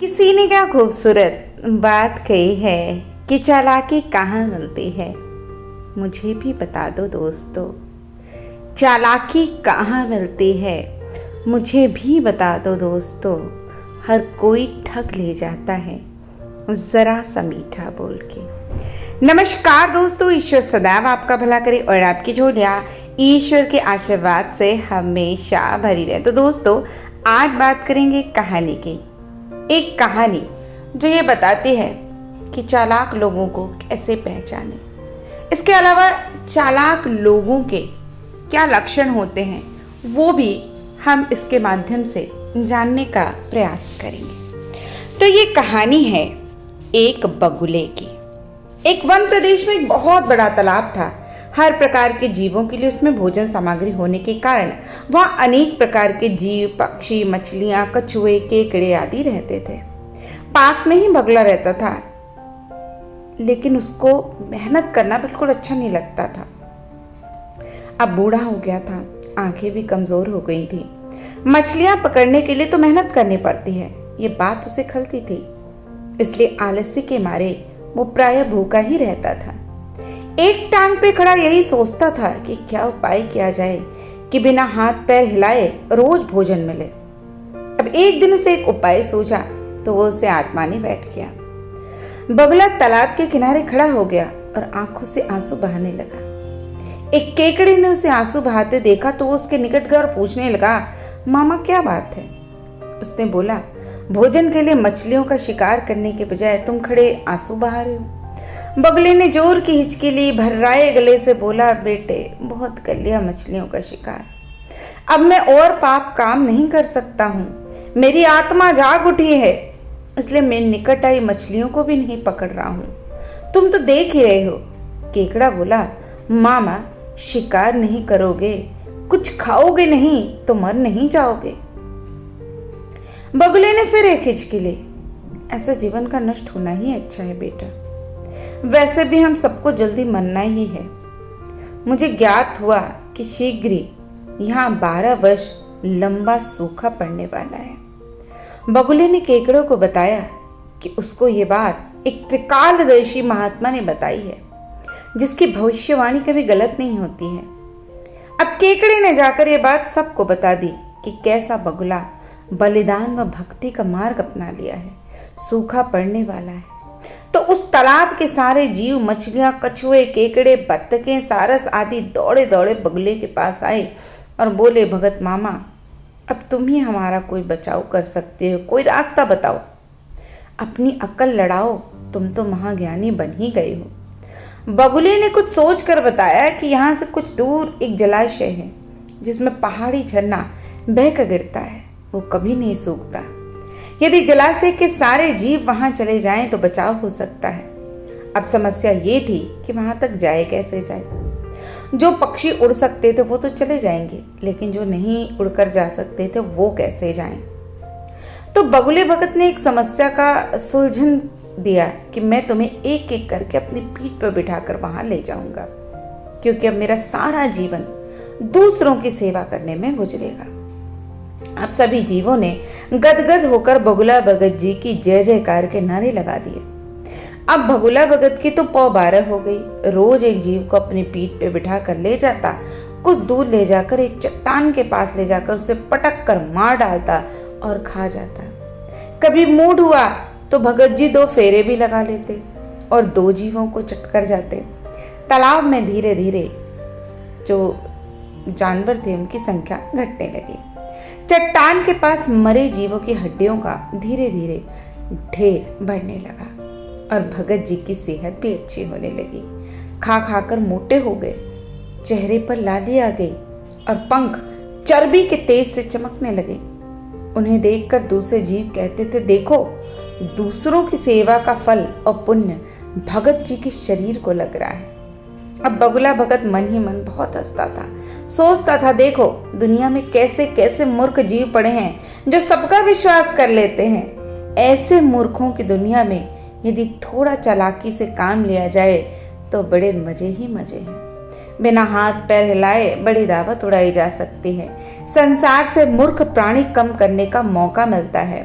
किसी ने क्या खूबसूरत बात कही है कि चालाकी कहाँ मिलती है। मुझे भी बता दो दोस्तों, चालाकी कहाँ मिलती है। मुझे भी बता दो दोस्तों, हर कोई ठग ले जाता है ज़रा सा मीठा बोल के। नमस्कार दोस्तों, ईश्वर सदैव आपका भला करे और आपकी झोलियाँ ईश्वर के आशीर्वाद से हमेशा भरी रहे। तो दोस्तों, आज बात करेंगे कहानी की। एक कहानी जो ये बताती है कि चालाक लोगों को कैसे पहचाने। इसके अलावा चालाक लोगों के क्या लक्षण होते हैं वो भी हम इसके माध्यम से जानने का प्रयास करेंगे। तो ये कहानी है एक बगुले की। एक वन प्रदेश में एक बहुत बड़ा तालाब था। हर प्रकार के जीवों के लिए उसमें भोजन सामग्री होने के कारण वहाँ अनेक प्रकार के जीव, पक्षी, मछलियाँ, कछुए, केकड़े आदि रहते थे। पास में ही बगुला रहता था, लेकिन उसको मेहनत करना बिल्कुल अच्छा नहीं लगता था। अब बूढ़ा हो गया था, आंखें भी कमजोर हो गई थी। मछलियां पकड़ने के लिए तो मेहनत करनी पड़ती है, ये बात उसे खलती थी। इसलिए आलस्य के मारे वो प्रायः भूखा ही रहता था। एक टांग पे खड़ा यही सोचता था कि क्या उपाय किया जाए कि बिना हाथ पैर हिलाए रोज भोजन मिले। अब एक दिन उसे एक उपाय सूझा तो वो उसे आत्माने बैठ गया। बगुला तालाब के किनारे खड़ा हो गया और आंखों से आंसू बहाने लगा। एक केकड़े ने उसे आंसू बहाते देखा तो वो उसके निकट गया और पूछने लगा, मामा क्या बात है? उसने बोला, भोजन के लिए मछलियों का शिकार करने के बजाय तुम खड़े आंसू बहा रहे हो। बगुले ने जोर की हिचकी ली, भर्राए गले से बोला, बेटे बहुत कर लिया मछलियों का शिकार, अब मैं और पाप काम नहीं कर सकता हूँ। मेरी आत्मा जाग उठी है, इसलिए मैं निकट आई मछलियों को भी नहीं पकड़ रहा हूँ। तुम तो देख ही रहे हो। केकड़ा बोला, मामा शिकार नहीं करोगे, कुछ खाओगे नहीं तो मर नहीं जाओगे। बगुले ने फिर एक हिचकी ली, ऐसा जीवन का नष्ट होना ही अच्छा है बेटा, वैसे भी हम सबको जल्दी मरना ही है। मुझे ज्ञात हुआ कि शीघ्र ही यहाँ 12 वर्ष लंबा सूखा पड़ने वाला है। बगुले ने केकड़ों को बताया कि उसको ये बात एक त्रिकालदर्शी महात्मा ने बताई है, जिसकी भविष्यवाणी कभी गलत नहीं होती है। अब केकड़े ने जाकर ये बात सबको बता दी कि कैसा बगुला बलिदान व भक्ति का मार्ग अपना लिया है, सूखा पड़ने वाला है। तो उस तालाब के सारे जीव, मछलियां, कछुए, केकड़े, बत्तखें, सारस आदि दौड़े दौड़े बगुले के पास आए और बोले, भगत मामा अब तुम ही हमारा कोई बचाव कर सकते हो, कोई रास्ता बताओ, अपनी अक्ल लड़ाओ, तुम तो महाज्ञानी बन ही गए हो। बगुले ने कुछ सोच कर बताया कि यहाँ से कुछ दूर एक जलाशय है जिसमें पहाड़ी झरना बह कर गिरता है, वो कभी नहीं सूखता। यदि जलाशय के सारे जीव वहां चले जाएं तो बचाव हो सकता है। अब समस्या ये थी कि वहां तक जाए कैसे जाए। जो पक्षी उड़ सकते थे वो तो चले जाएंगे, लेकिन जो नहीं उड़कर जा सकते थे वो कैसे जाएं। तो बगुले भगत ने एक समस्या का सुलझन दिया कि मैं तुम्हें एक एक करके अपनी पीठ पर बिठाकर वहां ले जाऊंगा, क्योंकि अब मेरा सारा जीवन दूसरों की सेवा करने में गुजरेगा। अब सभी जीवों ने गदगद होकर बगुला भगत जी की जय जयकार के नारे लगा दिए। अब बगुला भगत की तो 12 हो गई। रोज एक जीव को अपनी पीठ पे बिठा कर ले जाता, कुछ दूर ले जाकर एक चट्टान के पास ले जाकर उसे पटक कर मार डालता और खा जाता। कभी मूड हुआ तो भगत जी 2 फेरे भी लगा लेते और 2 जीवों को चटकर जाते। तालाब में धीरे धीरे जो जानवर थे उनकी संख्या घटने लगी। चट्टान के पास मरे जीवों की हड्डियों का धीरे धीरे ढेर बढ़ने लगा और भगत जी की सेहत भी अच्छी होने लगी। खा खाकर मोटे हो गए, चेहरे पर लाली आ गई और पंख चर्बी के तेज से चमकने लगे। उन्हें देखकर दूसरे जीव कहते थे, देखो दूसरों की सेवा का फल और पुण्य भगत जी के शरीर को लग रहा है। अब बगुला भगत मन ही मन बहुत हंसता था, सोचता था, देखो दुनिया में कैसे कैसे मूर्ख जीव पड़े हैं जो सबका विश्वास कर लेते हैं। ऐसे मूर्खों की दुनिया में यदि थोड़ा चालाकी से काम लिया जाए तो बड़े मजे ही मजे हैं। बिना हाथ पैर हिलाए बड़ी दावत उड़ाई जा सकती है। संसार से मूर्ख प्राणी कम करने का मौका मिलता है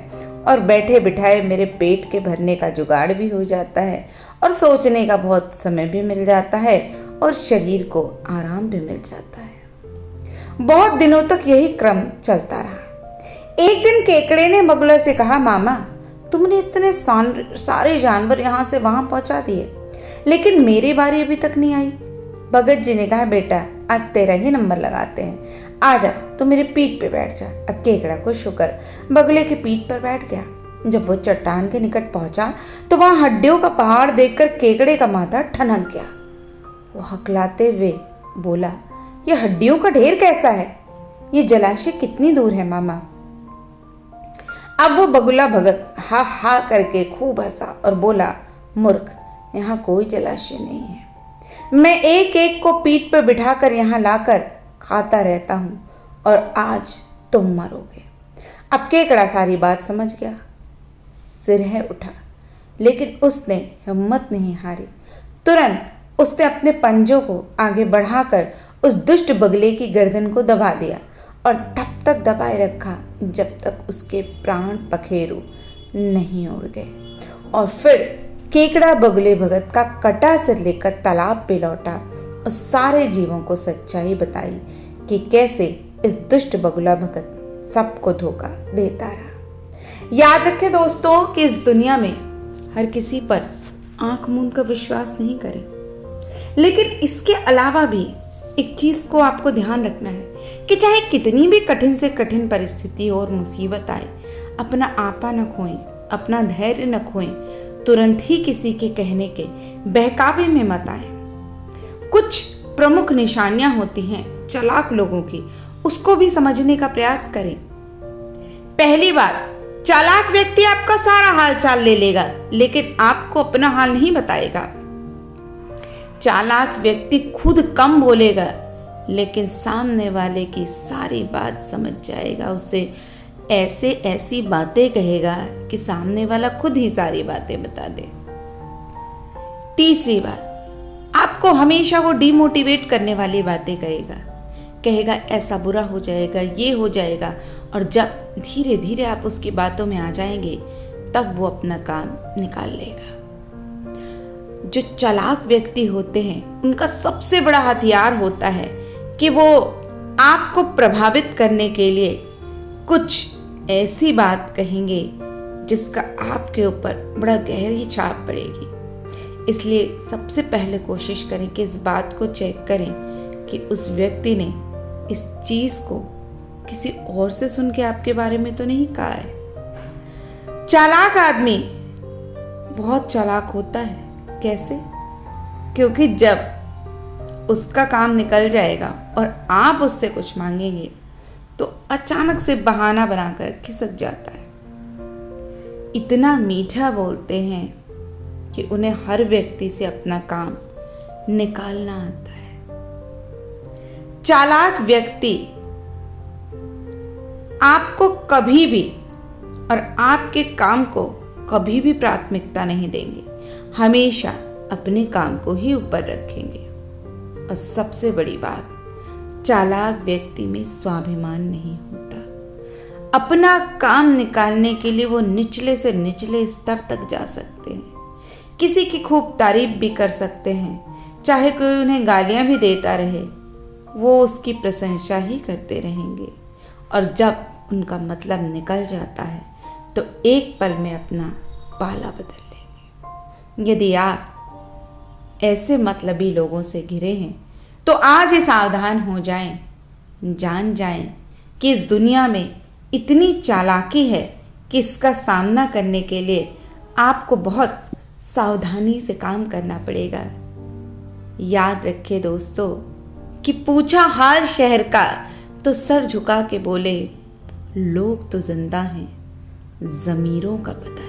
और बैठे बिठाए मेरे पेट के भरने का जुगाड़ भी हो जाता है और सोचने का बहुत समय भी मिल जाता है और शरीर को आराम भी मिल जाता है। बहुत दिनों तक यही क्रम चलता रहा। एक दिन केकड़े ने बगुला से कहा, मामा तुमने इतने सारे जानवर यहाँ से वहां पहुंचा दिए, लेकिन मेरी बारी अभी तक नहीं आई। भगत जी ने कहा, बेटा आज तेरा ही नंबर लगाते हैं, आजा तू मेरे पीठ पे बैठ जा। अब केकड़ा खुश होकर बगुले की पीठ पर बैठ गया। जब वो चट्टान के निकट पहुंचा तो वहां हड्डियों का पहाड़ देखकर केकड़े का माथा ठनक गया। वो हकलाते हुए बोला, ये हड्डियों का ढेर कैसा है? ये जलाशय कितनी दूर है मामा? अब वो बगुला भगत हा हा करके खूब हंसा और बोला, मूर्ख, यहाँ कोई जलाशय नहीं है। मैं एक एक को पीठ पर बिठाकर यहाँ लाकर खाता रहता हूँ और आज तुम मरोगे। अब केकड़ा सारी बात समझ गया, सिरह उठा, लेकिन उसने हिम्मत नहीं हारी। तुरंत उसने अपने पंजों को आगे बढ़ाकर उस दुष्ट बगले की गर्दन को दबा दिया और तब तक दबाए रखा जब तक उसके प्राण पखेरु नहीं उड़ गए। और फिर केकड़ा बगुले भगत का कटा सिर लेकर तालाब पे लौटा और सारे जीवों को सच्चाई बताई कि कैसे इस दुष्ट बगुला भगत सबको धोखा देता रहा। याद रखें दोस्तों कि इस दुनिया में हर किसी पर आंख मूंद कर विश्वास नहीं करें, लेकिन इसके अलावा भी एक चीज को आपको ध्यान रखना है कि चाहे कितनी भी कठिन से कठिन परिस्थिति और मुसीबत आए, अपना आपा न खोएं, अपना धैर्य न खोएं, तुरंत ही किसी के कहने के बहकावे में मत आए। कुछ प्रमुख निशानियां होती हैं चालाक लोगों की, उसको भी समझने का प्रयास करें। पहली बात, चालाक व्यक्ति आपका सारा हाल चाल ले लेगा, लेकिन आपको अपना हाल नहीं बताएगा। चालाक व्यक्ति खुद कम बोलेगा, लेकिन सामने वाले की सारी बात समझ जाएगा। उसे ऐसी बातें कहेगा कि सामने वाला खुद ही सारी बातें बता दे। तीसरी बात, आपको हमेशा वो डिमोटिवेट करने वाली बातें कहेगा ऐसा बुरा हो जाएगा, ये हो जाएगा, और जब धीरे धीरे आप उसकी बातों में आ जाएंगे तब वो अपना काम निकाल लेगा। जो चालाक व्यक्ति होते हैं उनका सबसे बड़ा हथियार होता है कि वो आपको प्रभावित करने के लिए कुछ ऐसी बात कहेंगे जिसका आपके ऊपर बड़ा गहरी छाप पड़ेगी। इसलिए सबसे पहले कोशिश करें कि इस बात को चेक करें कि उस व्यक्ति ने इस चीज को किसी और से सुन के आपके बारे में तो नहीं कहा है। चालाक आदमी बहुत चालाक होता है। कैसे? क्योंकि जब उसका काम निकल जाएगा और आप उससे कुछ मांगेंगे तो अचानक से बहाना बनाकर खिसक जाता है। इतना मीठा बोलते हैं कि उन्हें हर व्यक्ति से अपना काम निकालना आता है। चालाक व्यक्ति आपको कभी भी और आपके काम को कभी भी प्राथमिकता नहीं देंगे, हमेशा अपने काम को ही ऊपर रखेंगे। और सबसे बड़ी बात, चालाक व्यक्ति में स्वाभिमान नहीं होता। अपना काम निकालने के लिए वो निचले से निचले स्तर तक जा सकते हैं, किसी की खूब तारीफ भी कर सकते हैं, चाहे कोई उन्हें गालियां भी देता रहे, वो उसकी प्रशंसा ही करते रहेंगे। और जब उनका मतलब निकल जाता है तो एक पल में अपना पाला बदल लेंगे। यदि आप ऐसे मतलबी लोगों से घिरे हैं तो आज ही सावधान हो जाएं, जान जाएं कि इस दुनिया में इतनी चालाकी है कि इसका सामना करने के लिए आपको बहुत सावधानी से काम करना पड़ेगा। याद रखिए दोस्तों कि पूछा हाल शहर का तो सर झुका के बोले, लोग तो जिंदा हैं, ज़मीरों का पता